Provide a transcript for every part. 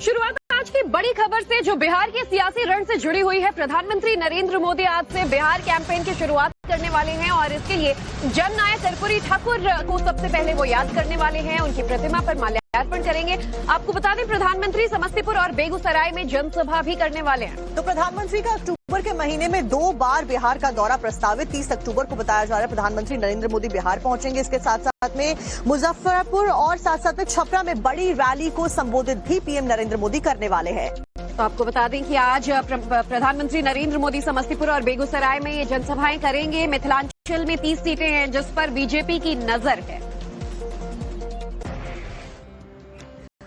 शुरुआत आज की बड़ी खबर से जो बिहार के सियासी रण से जुड़ी हुई है। प्रधानमंत्री नरेंद्र मोदी आज से बिहार कैंपेन की शुरुआत करने वाले हैं और इसके लिए जननायक कर्पूरी ठाकुर को सबसे पहले वो याद करने वाले हैं। उनकी प्रतिमा पर माल्यार्पण करेंगे। आपको बता दें, प्रधानमंत्री समस्तीपुर और बेगूसराय में जनसभा भी करने वाले हैं। तो प्रधानमंत्री का अक्टूबर के महीने में 2 बार बिहार का दौरा प्रस्तावित 30 अक्टूबर को बताया जा रहा है। प्रधानमंत्री नरेंद्र मोदी बिहार पहुंचेंगे। इसके साथ साथ में मुजफ्फरपुर और साथ साथ में छपरा में बड़ी रैली को संबोधित भी पीएम नरेंद्र मोदी करने वाले हैं। तो आपको बता दें कि आज प्रधानमंत्री नरेंद्र मोदी समस्तीपुर और बेगूसराय में ये जनसभाएं करेंगे। मिथिलांचल में 30 सीटें हैं जिस पर बीजेपी की नजर है।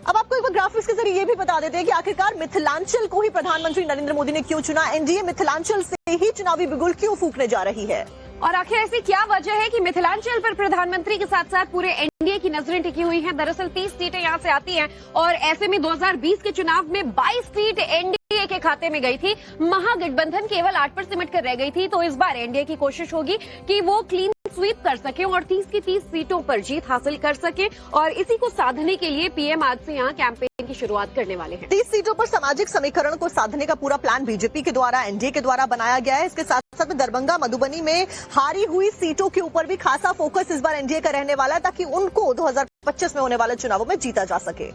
अब आपको एक बार ग्राफिक्स के जरिए ये भी बता देते हैं कि आखिरकार मिथिलांचल को ही प्रधानमंत्री नरेंद्र मोदी ने क्यों चुना। एनडीए मिथिलांचल से ही चुनावी बिगुल क्यों फूंकने जा रही है और आखिर ऐसी क्या वजह है कि मिथिलांचल पर प्रधानमंत्री के साथ साथ पूरे एनडीए की नजरें टिकी हुई हैं। दरअसल 30 सीटें यहां से आती हैं और ऐसे में 2020 के चुनाव में 22 सीट एनडीए के खाते में गई थी। महागठबंधन केवल 8 पर सिमट कर रह गई थी। तो इस बार एनडीए की कोशिश होगी कि वो क्लीन स्वीप कर सके और 30 की 30 सीटों पर जीत हासिल कर सके और इसी को साधने के लिए पीएम आज से यहाँ कैंपेन की शुरुआत करने वाले हैं। 30 सीटों पर सामाजिक समीकरण को साधने का पूरा प्लान बीजेपी के द्वारा, एनडीए के द्वारा बनाया गया है। इसके साथ साथ में दरभंगा, मधुबनी में हारी हुई सीटों के ऊपर भी खासा फोकस इस बार एनडीए का रहने वाला है ताकि उनको 2025 में होने वाले चुनावों में जीता जा सके।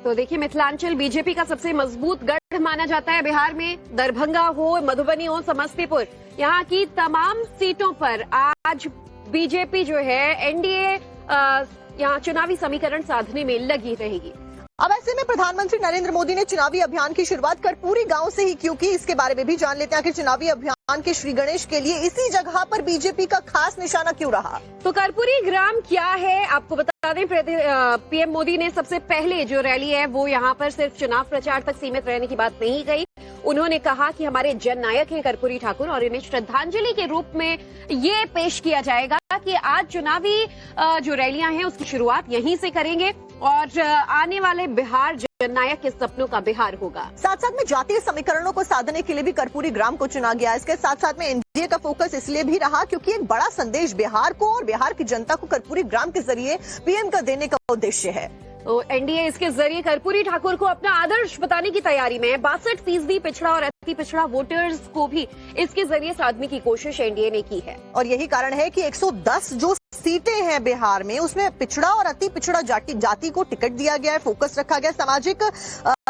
तो देखिए, मिथिलांचल बीजेपी का सबसे मजबूत गढ़ माना जाता है। बिहार में दरभंगा हो, मधुबनी हो, समस्तीपुर, यहाँ की तमाम सीटों पर आज बीजेपी जो है एनडीए यहाँ चुनावी समीकरण साधने में लगी रहेगी। अब ऐसे में प्रधानमंत्री नरेंद्र मोदी ने चुनावी अभियान की शुरुआत कर्पूरी गांव से ही क्यों की, इसके बारे में भी जान लेते हैं कि चुनावी अभियान के श्री गणेश के लिए इसी जगह पर बीजेपी का खास निशाना क्यों रहा। तो कर्पूरी ग्राम क्या है, आपको बता दें, पीएम मोदी ने सबसे पहले जो रैली है वो यहाँ पर सिर्फ चुनाव प्रचार तक सीमित रहने की बात नहीं कही। उन्होंने कहा कि हमारे जननायक हैं कर्पूरी ठाकुर और इन्हें श्रद्धांजलि के रूप में ये पेश किया जाएगा कि आज चुनावी जो रैलियां हैं उसकी शुरुआत यहीं से करेंगे और आने वाले बिहार जननायक के सपनों का बिहार होगा। साथ साथ में जातीय समीकरणों को साधने के लिए भी कर्पूरी ग्राम को चुना गया। इसके साथ साथ में एनडीए का फोकस इसलिए भी रहा क्योंकि एक बड़ा संदेश बिहार को और बिहार की जनता को कर्पूरी ग्राम के जरिए पीएम का देने का उद्देश्य है। तो एनडीए इसके जरिए कर्पूरी ठाकुर को अपना आदर्श बताने की तैयारी में है। 62% पिछड़ा और अति पिछड़ा वोटर्स को भी इसके जरिए साधने की कोशिश एनडीए ने की है और यही कारण है कि 110 जो सीटें हैं बिहार में उसमें पिछड़ा और अति पिछड़ा जाति को टिकट दिया गया है। फोकस रखा गया सामाजिक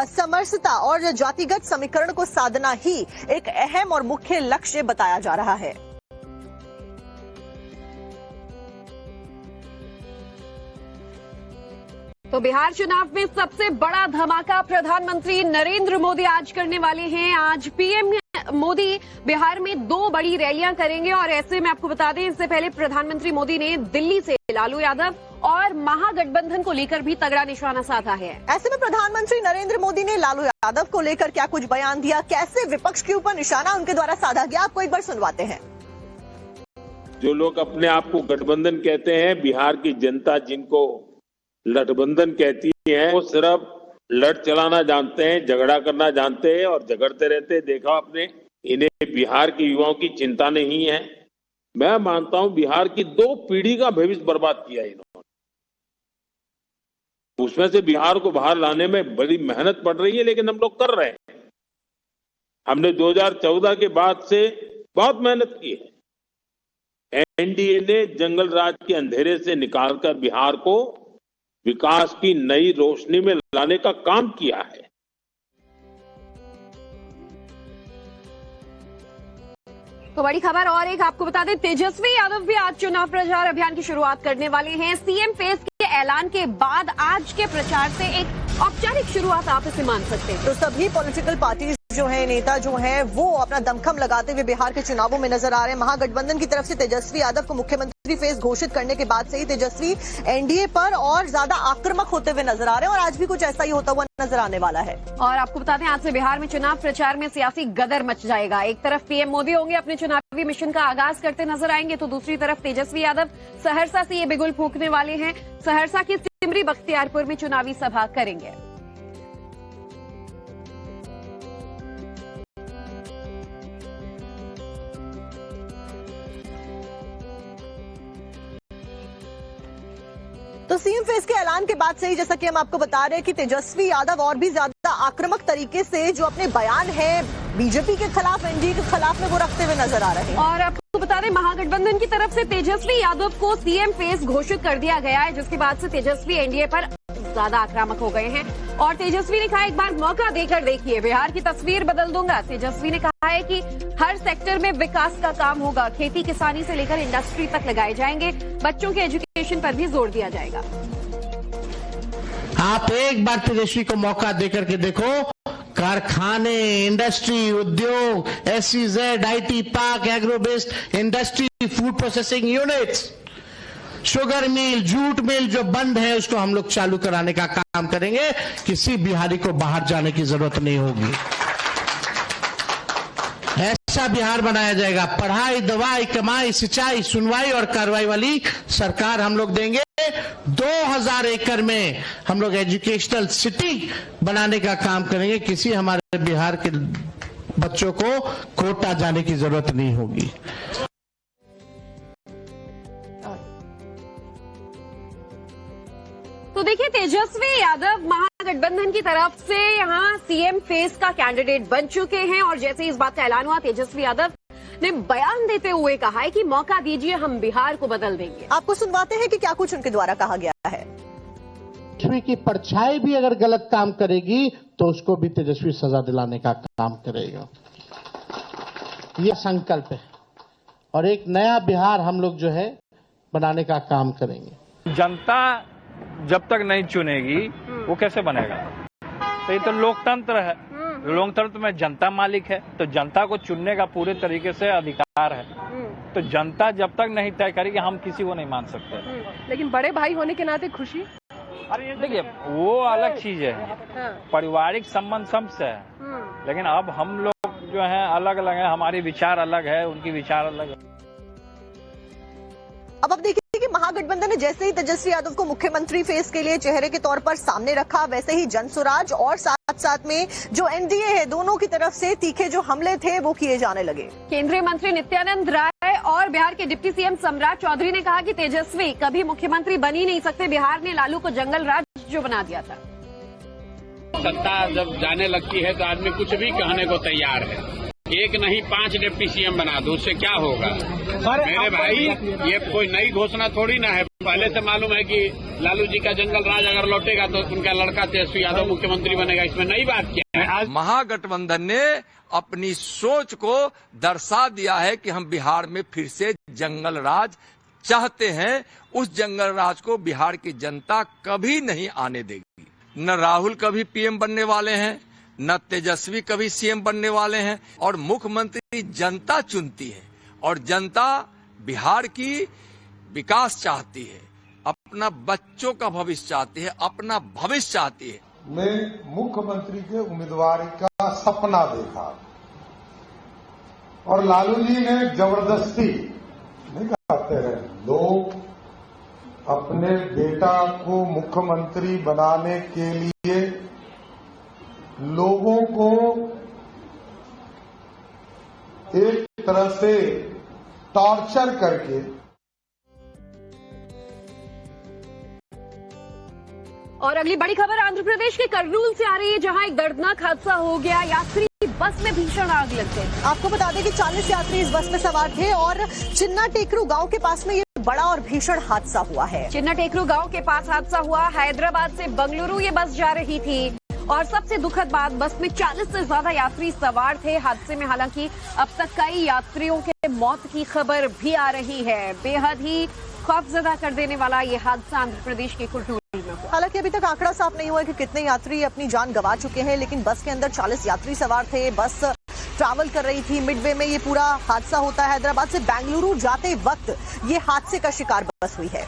समरसता और जातिगत समीकरण को साधना ही एक अहम और मुख्य लक्ष्य बताया जा रहा है। तो बिहार चुनाव में सबसे बड़ा धमाका प्रधानमंत्री नरेंद्र मोदी आज करने वाले हैं। आज पीएम मोदी बिहार में 2 बड़ी रैलियां करेंगे और ऐसे में आपको बता दें, इससे पहले प्रधानमंत्री मोदी ने दिल्ली से लालू यादव और महागठबंधन को लेकर भी तगड़ा निशाना साधा है। ऐसे में प्रधानमंत्री नरेंद्र मोदी ने लालू यादव को लेकर क्या कुछ बयान दिया, कैसे विपक्ष के ऊपर निशाना उनके द्वारा साधा गया, आपको एक बार सुनवाते हैं। जो लोग अपने आप को गठबंधन कहते हैं, बिहार की जनता जिनको लठबंधन कहती है, वो सिर्फ लड़ चलाना जानते हैं, झगड़ा करना जानते हैं और झगड़ते रहते हैं। देखा आपने, इन्हें बिहार के युवाओं की चिंता नहीं है। मैं मानता हूं बिहार की 2 पीढ़ी का भविष्य बर्बाद किया इन्होंने। उसमें से बिहार को बाहर लाने में बड़ी मेहनत पड़ रही है, लेकिन हम लोग कर रहे हैं। हमने 2014 के बाद से बहुत मेहनत की है। एनडीए ने जंगल राज के अंधेरे से निकालकर बिहार को विकास की नई रोशनी में लाने का काम किया है। तो बड़ी खबर और एक आपको बता दें, तेजस्वी यादव भी आज चुनाव प्रचार अभियान की शुरुआत करने वाले हैं। सीएम फेस के ऐलान के बाद आज के प्रचार से एक औपचारिक शुरुआत आप इसे मान सकते हैं। तो सभी पॉलिटिकल पार्टीज जो है, नेता जो हैं, वो अपना दमखम लगाते हुए बिहार के चुनावों में नजर आ रहे हैं। महागठबंधन की तरफ से तेजस्वी यादव को मुख्यमंत्री फेस घोषित करने के बाद से ही तेजस्वी एनडीए पर और ज्यादा आक्रामक होते हुए नजर आ रहे हैं और आज भी कुछ ऐसा ही होता हुआ नजर आने वाला है। और आपको बता दें, आज से बिहार में चुनाव प्रचार में सियासी गदर मच जाएगा। एक तरफ पीएम मोदी होंगे, अपने चुनावी मिशन का आगाज करते नजर आएंगे, तो दूसरी तरफ तेजस्वी यादव सहरसा से ये बिगुल फूंकने वाले हैं। सहरसा की सिमरी बख्तियारपुर में चुनावी सभा करेंगे। तो तो सीएम फेस के ऐलान के बाद से ही जैसा कि हम आपको बता रहे हैं कि तेजस्वी यादव और भी ज्यादा आक्रामक तरीके से जो अपने बयान है बीजेपी के खिलाफ, एनडीए के खिलाफ में वो रखते हुए नजर आ रहे हैं। और आपको बता दें महागठबंधन की तरफ से तेजस्वी यादव को सीएम फेस घोषित कर दिया गया है, जिसके बाद से तेजस्वी एनडीए पर ज्यादा आक्रामक हो गए हैं। और तेजस्वी ने कहा एक बार मौका देकर देखिए, बिहार की तस्वीर बदल दूंगा। तेजस्वी ने कहा है कि हर सेक्टर में विकास का काम होगा, खेती किसानी से लेकर इंडस्ट्री तक लगाए जाएंगे, बच्चों के एजुकेशन पर भी जोर दिया जाएगा। आप एक बार तेजस्वी को मौका देकर के देखो, कारखाने, इंडस्ट्री, उद्योग, SEZ, IT park, agro based industry, food processing units, sugar mill, jute mill जो बंद है उसको हम लोग चालू कराने का काम करेंगे। किसी बिहारी को बाहर जाने की जरूरत नहीं होगी। ऐसा बिहार बनाया जाएगा, पढ़ाई, दवाई, कमाई, सिंचाई, सुनवाई और कार्रवाई वाली सरकार हम लोग देंगे। 2000 एकड़ में हम लोग एजुकेशनल सिटी बनाने का काम करेंगे। किसी हमारे बिहार के बच्चों को कोटा जाने की जरूरत नहीं होगी। तो देखिए, तेजस्वी यादव महागठबंधन की तरफ से यहां सीएम फेस का कैंडिडेट बन चुके हैं। और जैसे ही इस बात का ऐलान हुआ, तेजस्वी यादव ने बयान देते हुए कहा है कि मौका दीजिए, हम बिहार को बदल देंगे। आपको सुनवाते हैं कि क्या कुछ उनके द्वारा कहा गया है। तेजस्वी की परछाई भी अगर गलत काम करेगी तो उसको भी तेजस्वी सजा दिलाने का काम करेगा। यह संकल्प है और एक नया बिहार हम लोग जो है बनाने का काम करेंगे। जनता जब तक नहीं चुनेगी वो कैसे बनेगा? तो ये तो लोकतंत्र है। लोकतंत्र में जनता मालिक है, तो जनता को चुनने का पूरे तरीके से अधिकार है। तो जनता जब तक नहीं तय करेगी हम किसी को नहीं मान सकते। लेकिन बड़े भाई होने के नाते खुशी, अरे देखिए वो अलग चीज है। पारिवारिक संबंध सबसे है, लेकिन अब हम लोग जो है अलग अलग है, हमारे विचार अलग है, उनकी विचार अलग है। अब आप देखिए कि महागठबंधन ने जैसे ही तेजस्वी यादव को मुख्यमंत्री फेस के लिए चेहरे के तौर पर सामने रखा, वैसे ही जनसुराज और साथ साथ में जो एनडीए है, दोनों की तरफ से तीखे जो हमले थे वो किए जाने लगे। केंद्रीय मंत्री नित्यानंद राय और बिहार के डिप्टी सीएम सम्राट चौधरी ने कहा कि तेजस्वी कभी मुख्यमंत्री बन ही नहीं सकते, बिहार ने लालू को जंगल राज जो बना दिया था। सत्ता जब जाने लगती है तो आदमी कुछ भी कहने को तैयार है। एक नहीं 5 डिप्टी सीएम बना दो, उससे क्या होगा? मेरे भाई, ये कोई नई घोषणा थोड़ी ना है। पहले से मालूम है कि लालू जी का जंगल राज अगर लौटेगा तो उनका लड़का तेजस्वी यादव मुख्यमंत्री बनेगा। इसमें नई बात क्या है? आज महागठबंधन ने अपनी सोच को दर्शा दिया है कि हम बिहार में फिर से जंगल राज चाहते हैं। उस जंगल राज को बिहार की जनता कभी नहीं आने देगी। न राहुल कभी पीएम बनने वाले हैं, न तेजस्वी कभी सीएम बनने वाले हैं। और मुख्यमंत्री जनता चुनती है और जनता बिहार की विकास चाहती है, अपना बच्चों का भविष्य चाहती है, अपना भविष्य चाहती है। मैं मुख्यमंत्री के उम्मीदवारी का सपना देखा और लालू जी ने जबरदस्ती नहीं कहते हैं, लोग अपने बेटा को मुख्यमंत्री बनाने के लिए लोगों को एक तरह से टॉर्चर करके। और अगली बड़ी खबर आंध्र प्रदेश के कर्नूल से आ रही है, जहां एक दर्दनाक हादसा हो गया। यात्री बस में भीषण आग लग गई। आपको बता दें कि 40 यात्री इस बस में सवार थे और चिन्ना टेकरू गांव के पास में ये बड़ा और भीषण हादसा हुआ है। चिन्ना टेकरू गांव के पास हादसा हुआ। हैदराबाद से बंगलुरु ये बस जा रही थी और सबसे दुखद बात, बस में 40 से ज्यादा यात्री सवार थे। हादसे में हालांकि अब तक कई यात्रियों के मौत की खबर भी आ रही है। बेहद ही खौफजदा कर देने वाला ये हादसा आंध्र प्रदेश के कर्नूल में हुआ। हालांकि अभी तक आंकड़ा साफ नहीं हुआ है कि कितने यात्री अपनी जान गंवा चुके हैं, लेकिन बस के अंदर 40 यात्री सवार थे। बस ट्रैवल कर रही थी, मिडवे में ये पूरा हादसा होता है। हैदराबाद से बेंगलुरु जाते वक्त ये हादसे का शिकार बस हुई है।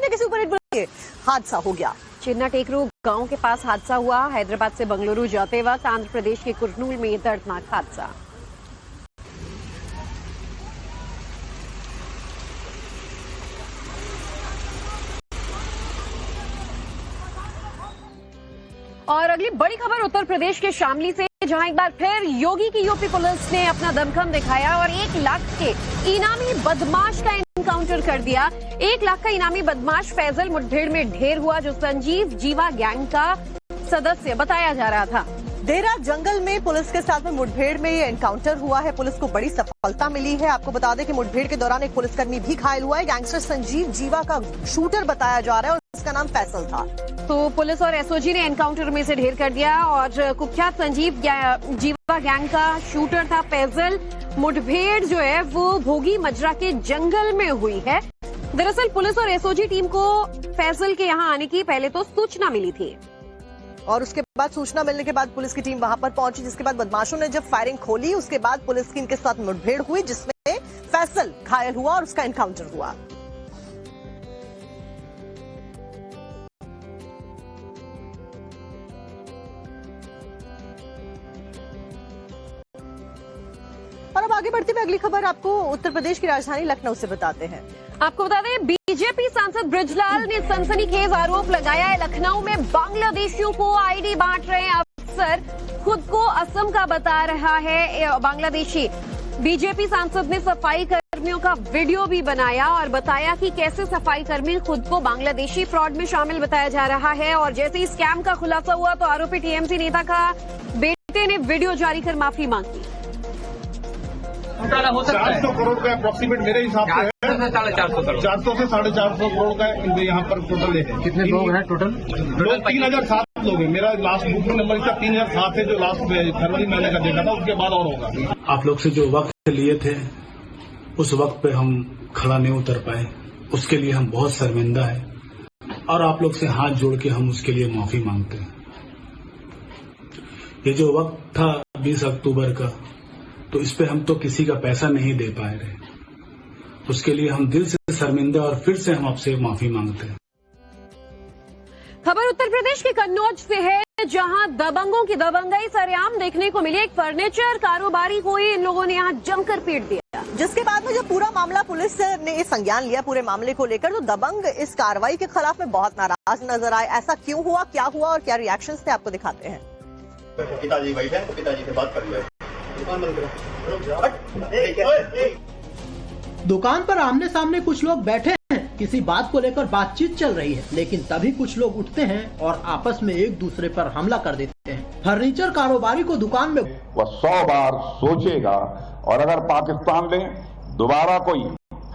किसी ऊपर हादसा हो गया। चिन्ना टेकरू गांव के पास हादसा हुआ। हैदराबाद से बंगलुरु जाते वक्त आंध्र प्रदेश के कुर्नूल में दर्दनाक हादसा। और अगली बड़ी खबर उत्तर प्रदेश के शामली से, जहां एक बार फिर योगी की यूपी पुलिस ने अपना दमखम दिखाया और 1 लाख के इनामी बदमाश का एनकाउंटर कर दिया। 1 लाख का इनामी बदमाश फैजल मुठभेड़ में ढेर हुआ, जो संजीव जीवा गैंग का सदस्य बताया जा रहा था। देर रात जंगल में पुलिस के साथ में मुठभेड़ में ये एनकाउंटर हुआ है। पुलिस को बड़ी सफलता मिली है। आपको बता दें कि मुठभेड़ के दौरान एक पुलिसकर्मी भी घायल हुआ है। गैंगस्टर संजीव जीवा का शूटर बताया जा रहा है और उसका नाम फैसल था। तो पुलिस और एसओजी ने एनकाउंटर में से ढेर कर दिया और कुख्यात संजीव जीवा गैंग का शूटर था फैजल। मुठभेड़ जो है वो भोगी मजरा के जंगल में हुई है। दरअसल पुलिस और एसओजी टीम को फैजल के यहाँ आने की पहले तो सूचना मिली थी और उसके बाद सूचना मिलने के बाद पुलिस की टीम वहां पर पहुंची, जिसके बाद बदमाशों ने जब फायरिंग खोली उसके बाद पुलिस की इनके साथ मुठभेड़ हुई, जिसमें फैसल घायल हुआ और उसका एनकाउंटर हुआ। और अब आगे बढ़ते हुए अगली खबर आपको उत्तर प्रदेश की राजधानी लखनऊ से बताते हैं। आपको बता दें, बीजेपी सांसद ब्रजलाल ने सनसनीखेज आरोप लगाया है। लखनऊ में बांग्लादेशियों को आईडी बांट रहे अफसर, खुद को असम का बता रहा है बांग्लादेशी। बीजेपी सांसद ने सफाई कर्मियों का वीडियो भी बनाया और बताया कि कैसे सफाई कर्मी खुद को बांग्लादेशी फ्रॉड में शामिल बताया जा रहा है। और जैसे ही स्कैम का खुलासा हुआ तो आरोपी टीएमसी नेता का बेटे ने वीडियो जारी कर माफी मांगी। 400 करोड़ का अप्रोक्सीमेट मेरे हिसाब से है, 400 से 450 करोड़ का यहाँ पर टोटल है। कितने लोग हैं टोटल? 3007 लोग हैं। मेरा लास्ट बुकिंग नंबर इसका 3007 है, जो लास्ट फरवरी महीने का देखा था, उसके बाद और होगा। आप लोग से जो वक्त लिए थे उस वक्त पे हम खड़ा नहीं उतर पाए, उसके लिए हम बहुत शर्मिंदा है और आप लोग से हाथ जोड़ के हम उसके लिए माफी मांगते हैं। ये जो वक्त था 20 अक्टूबर का, तो इस पे हम तो किसी का पैसा नहीं दे पाए रहे, उसके लिए हम दिल से शर्मिंदा और फिर से हम आपसे माफी मांगते हैं। खबर उत्तर प्रदेश के कन्नौज से है, जहां दबंगों की दबंगई सरेआम देखने को मिली। एक फर्नीचर कारोबारी को ही इन लोगों ने यहां जमकर पीट दिया, जिसके बाद में जब पूरा मामला पुलिस ने संज्ञान लिया पूरे मामले को लेकर, तो दबंग इस कार्रवाई के खिलाफ में बहुत नाराज नजर आए। ऐसा क्यों हुआ, क्या हुआ और क्या रिएक्शंस थे, आपको दिखाते हैं। पिताजी बैठे तो पिताजी से बात कर लिया। दुकान पर आमने सामने कुछ लोग बैठे हैं, किसी बात को लेकर बातचीत चल रही है, लेकिन तभी कुछ लोग उठते हैं और आपस में एक दूसरे पर हमला कर देते हैं। फर्नीचर कारोबारी को दुकान में वह 100 बार सोचेगा और अगर पाकिस्तान ने दोबारा कोई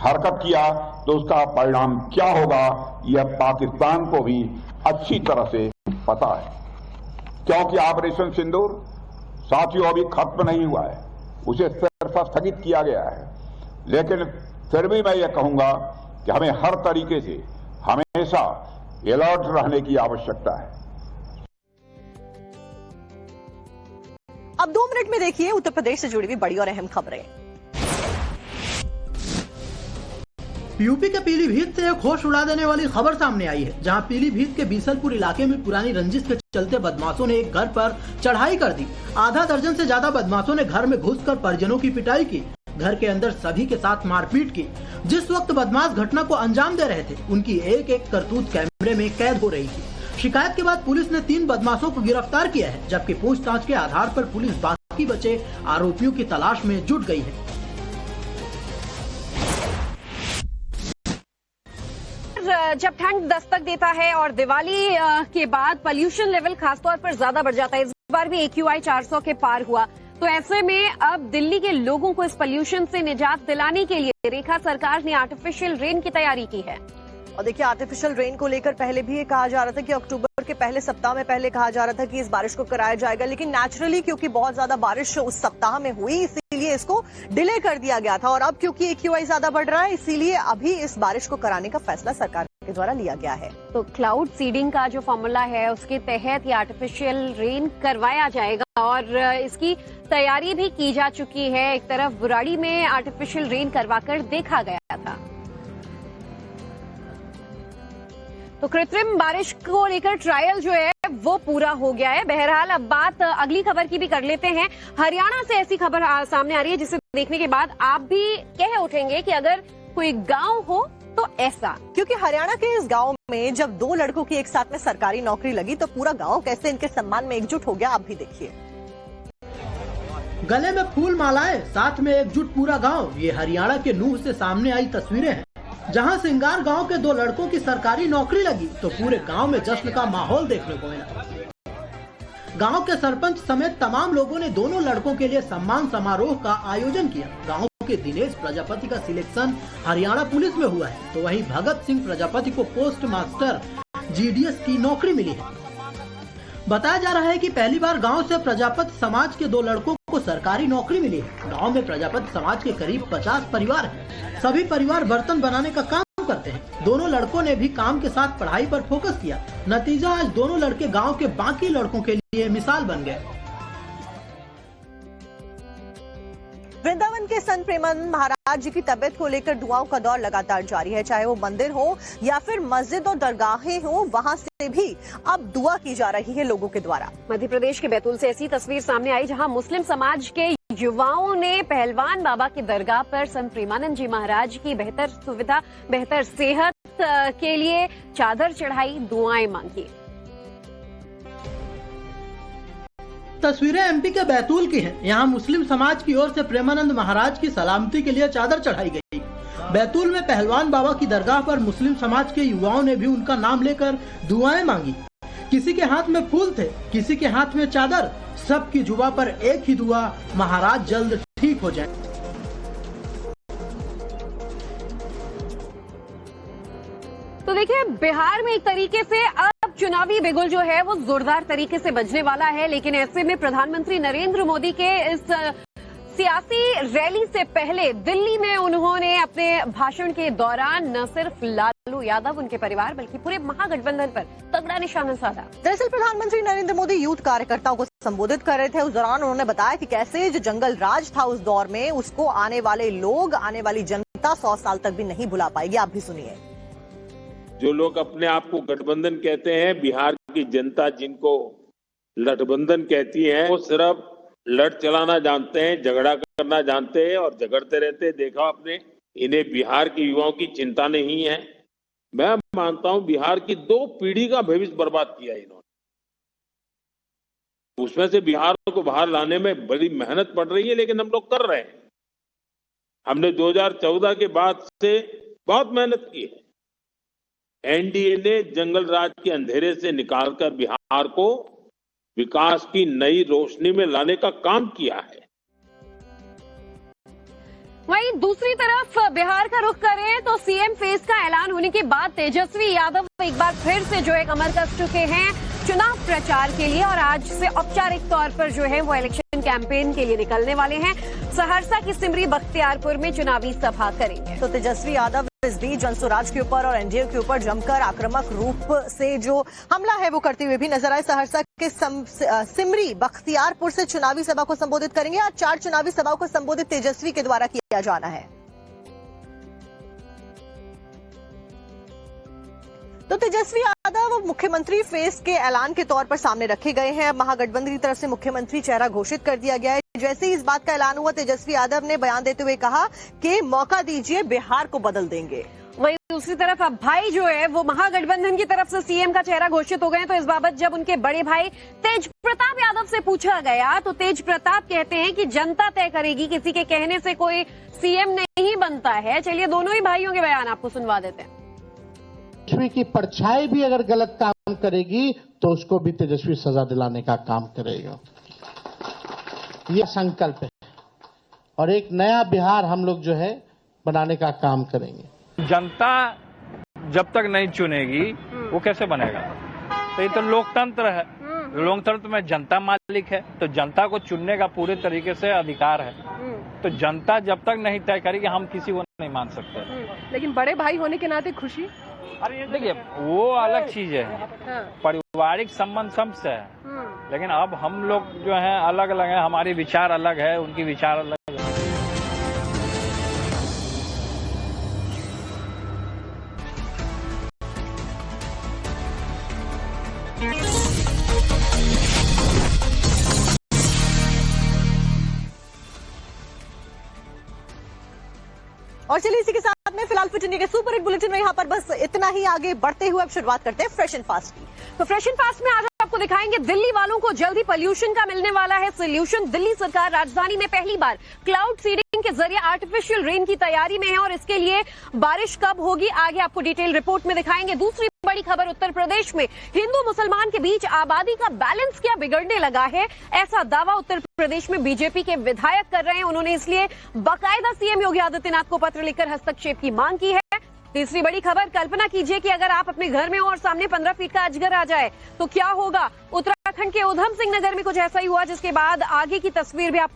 हरकत किया तो उसका परिणाम क्या होगा, यह पाकिस्तान को भी अच्छी तरह से पता है। क्योंकि ऑपरेशन सिंदूर साथियों अभी खत्म नहीं हुआ है, उसे सिर्फ स्थगित किया गया है, लेकिन फिर भी मैं ये कहूंगा कि हमें हर तरीके से हमेशा अलर्ट रहने की आवश्यकता है। अब 2 मिनट में देखिए उत्तर प्रदेश से जुड़ी हुई बड़ी और अहम खबरें। यूपी के पीलीभीत से एक होश उड़ा देने वाली खबर सामने आई है, जहां पीलीभीत के बीसलपुर इलाके में पुरानी रंजिश के चलते बदमाशों ने एक घर पर चढ़ाई कर दी। आधा दर्जन से ज्यादा बदमाशों ने घर में घुसकर परिजनों की पिटाई की, घर के अंदर सभी के साथ मारपीट की। जिस वक्त बदमाश घटना को अंजाम दे रहे थे, उनकी एक एक करतूत कैमरे में कैद हो रही थी। शिकायत के बाद पुलिस ने 3 बदमाशों को गिरफ्तार किया है, जबकि पूछताछ के आधार पर पुलिस बाकी बचे आरोपियों की तलाश में जुट गई है। जब ठंड दस्तक देता है और दिवाली के बाद पोल्यूशन लेवल खासतौर पर ज्यादा बढ़ जाता है, इस बार भी AQI 400 के पार हुआ, तो ऐसे में अब दिल्ली के लोगों को इस पोल्यूशन से निजात दिलाने के लिए रेखा सरकार ने आर्टिफिशियल रेन की तैयारी की है। और देखिए, आर्टिफिशियल रेन को लेकर पहले भी ये कहा जा रहा था कि अक्टूबर के पहले सप्ताह में पहले कहा जा रहा था कि इस बारिश को कराया जाएगा, लेकिन नेचुरली क्योंकि बहुत ज्यादा बारिश उस सप्ताह में हुई, इसीलिए इसको डिले कर दिया गया था। और अब क्योंकि AQI ज्यादा बढ़ रहा है, इसीलिए अभी इस बारिश को कराने का फैसला सरकार के द्वारा लिया गया है। तो क्लाउड सीडिंग का जो फॉर्मूला है, उसके तहत ये आर्टिफिशियल रेन करवाया जाएगा और इसकी तैयारी भी की जा चुकी है। एक तरफ बुराड़ी में आर्टिफिशियल रेन करवाकर देखा गया था। तो कृत्रिम बारिश को लेकर ट्रायल जो है वो पूरा हो गया है। बहरहाल अब बात अगली खबर की भी कर लेते हैं। हरियाणा से ऐसी खबर सामने आ रही है जिसे देखने के बाद आप भी कह उठेंगे कि अगर कोई गांव हो तो ऐसा क्योंकि हरियाणा के इस गांव में जब दो लड़कों की एक साथ में सरकारी नौकरी लगी तो पूरा गांव कैसे इनके सम्मान में एकजुट हो गया, आप भी देखिए। गले में फूल मालाएं, साथ में एकजुट पूरा गांव, ये हरियाणा के नूह से सामने आई तस्वीरें हैं। जहां सिंगार गांव के दो लड़कों की सरकारी नौकरी लगी तो पूरे गांव में जश्न का माहौल देखने को मिला। गांव के सरपंच समेत तमाम लोगों ने दोनों लड़कों के लिए सम्मान समारोह का आयोजन किया। गांव के दिनेश प्रजापति का सिलेक्शन हरियाणा पुलिस में हुआ है, तो वहीं भगत सिंह प्रजापति को पोस्ट मास्टर GDS की नौकरी मिली है। बताया जा रहा है कि पहली बार गांव से प्रजापति समाज के दो लड़कों को सरकारी नौकरी मिली है। गांव में प्रजापति समाज के करीब 50 परिवार हैं। सभी परिवार बर्तन बनाने का काम करते हैं। दोनों लड़कों ने भी काम के साथ पढ़ाई पर फोकस किया। नतीजा आज दोनों लड़के गांव के बाकी लड़कों के लिए मिसाल बन गए। वृंदावन के संत प्रेमानंद महाराज जी की तबीयत को लेकर दुआओं का दौर लगातार जारी है। चाहे वो मंदिर हो या फिर मस्जिद और दरगाहें हो, वहां से भी अब दुआ की जा रही है लोगों के द्वारा। मध्य प्रदेश के बैतूल से ऐसी तस्वीर सामने आई जहां मुस्लिम समाज के युवाओं ने पहलवान बाबा की दरगाह पर संत प्रेमानंद जी महाराज की बेहतर सुविधा, बेहतर सेहत के लिए चादर चढ़ाई, दुआएं मांगी। तस्वीरें MP के बैतूल की हैं। यहाँ मुस्लिम समाज की ओर से प्रेमानंद महाराज की सलामती के लिए चादर चढ़ाई गई। बैतूल में पहलवान बाबा की दरगाह पर मुस्लिम समाज के युवाओं ने भी उनका नाम लेकर दुआएं मांगी। किसी के हाथ में फूल थे, किसी के हाथ में चादर, सबकी जुबां पर एक ही दुआ, महाराज जल्द ठीक हो जाए। तो देखिए, बिहार में एक तरीके से अब चुनावी बिगुल जो है वो जोरदार तरीके से बजने वाला है, लेकिन ऐसे में प्रधानमंत्री नरेंद्र मोदी के इस सियासी रैली से पहले दिल्ली में उन्होंने अपने भाषण के दौरान न सिर्फ लालू यादव, उनके परिवार, बल्कि पूरे महागठबंधन पर तगड़ा निशाना साधा। दरअसल प्रधानमंत्री नरेंद्र मोदी यूथ कार्यकर्ताओं को संबोधित कर रहे थे। उस दौरान उन्होंने बताया कि कैसे जो जंगल राज था उस दौर में, उसको आने वाले लोग, आने वाली जनता 100 साल तक भी नहीं भुला पाएगी। आप भी सुनिए। जो लोग अपने आप को गठबंधन कहते हैं, बिहार की जनता जिनको लठबंधन कहती है, वो सिर्फ लड़ चलाना जानते हैं, झगड़ा करना जानते हैं और झगड़ते रहते हैं। देखा आपने, इन्हें बिहार के युवाओं की चिंता नहीं है। मैं मानता हूं बिहार की 2 पीढ़ी का भविष्य बर्बाद किया इन्होंने। उसमें से बिहार को बाहर लाने में बड़ी मेहनत पड़ रही है, लेकिन हम लोग कर रहे हैं। हमने 2014 के बाद से बहुत मेहनत की है। NDA ने जंगल राज के अंधेरे से निकालकर बिहार को विकास की नई रोशनी में लाने का काम किया है। वहीं दूसरी तरफ बिहार का रुख करें तो CM फेज का ऐलान होने के बाद तेजस्वी यादव एक बार फिर से जो है कमर कस चुके हैं चुनाव प्रचार के लिए, और आज से औपचारिक तौर पर जो है वो इलेक्शन कैंपेन के लिए निकलने वाले हैं। सहरसा की सिमरी बख्तियारपुर में चुनावी सभा करेंगे। तो तेजस्वी यादव इस बीच जनसुराज के ऊपर और NDA के ऊपर जमकर आक्रामक रूप से जो हमला है वो करते हुए भी नजर आए। सहरसा के सिमरी बख्तियारपुर से चुनावी सभा को संबोधित करेंगे। आज 4 चुनावी सभाओं को संबोधित तेजस्वी के द्वारा किया जाना है। तो तेजस्वी यादव मुख्यमंत्री फेस के ऐलान के तौर पर सामने रखे गए हैं। अब महागठबंधन की तरफ से मुख्यमंत्री चेहरा घोषित कर दिया गया है। जैसे ही इस बात का ऐलान हुआ, तेजस्वी यादव ने बयान देते हुए कहा कि मौका दीजिए, बिहार को बदल देंगे। वहीं दूसरी तरफ अब भाई जो है वो महागठबंधन की तरफ से CM का चेहरा घोषित हो गए। तो इस बाबत जब उनके बड़े भाई तेज प्रताप यादव से पूछा गया तो तेज प्रताप कहते हैं कि जनता तय करेगी, किसी के कहने से कोई CM नहीं बनता है। चलिए दोनों ही भाइयों के बयान आपको सुनवा देते हैं। तेजस्वी की परछाई भी अगर गलत काम करेगी तो उसको भी तेजस्वी सजा दिलाने का काम करेगा। यह संकल्प है और एक नया बिहार हम लोग जो है बनाने का काम करेंगे। जनता जब तक नहीं चुनेगी वो कैसे बनेगा? तो ये तो लोकतंत्र है। लोकतंत्र में जनता मालिक है, तो जनता को चुनने का पूरे तरीके से अधिकार है। तो जनता जब तक नहीं तय करेगी हम किसी को नहीं मान सकते। लेकिन बड़े भाई होने के नाते खुशी, अरे देखिए वो अलग चीज है। पारिवारिक संबंध सबसे है, लेकिन अब हम लोग जो है अलग अलग है, हमारे विचार अलग है, उनकी विचार अलग है। और चलिए इसी के साथ में फिलहाल फिट इंडिया के सुपर हिट बुलेटिन में यहाँ पर बस इतना ही। आगे बढ़ते हुए अब शुरुआत करते हैं फ्रेश एंड फास्ट की। तो फ्रेश एंड फास्ट में आज आपको दिखाएंगे दिल्ली वालों को जल्द ही पोल्यूशन का मिलने वाला है सोल्यूशन। दिल्ली सरकार राजधानी में पहली बार क्लाउड सीडिंग के जरिए आर्टिफिशियल रेन की तैयारी में है और इसके लिए बारिश कब होगी आगे आपको डिटेल रिपोर्ट में दिखाएंगे। दूसरी बड़ी खबर, उत्तर प्रदेश में हिंदू मुसलमान के बीच आबादी का बैलेंस क्या बिगड़ने लगा है, ऐसा दावा उत्तर प्रदेश में बीजेपी के विधायक कर रहे हैं। उन्होंने इसलिए बाकायदा सीएम योगी आदित्यनाथ को पत्र लिखकर हस्तक्षेप की मांग की है। तीसरी बड़ी खबर, कल्पना कीजिए कि अगर आप अपने घर में हो और सामने 15 फीट का अजगर आ जाए तो क्या होगा। उत्तराखंड के उधम सिंह नगर में कुछ ऐसा ही हुआ, जिसके बाद आगे की तस्वीर भी आपको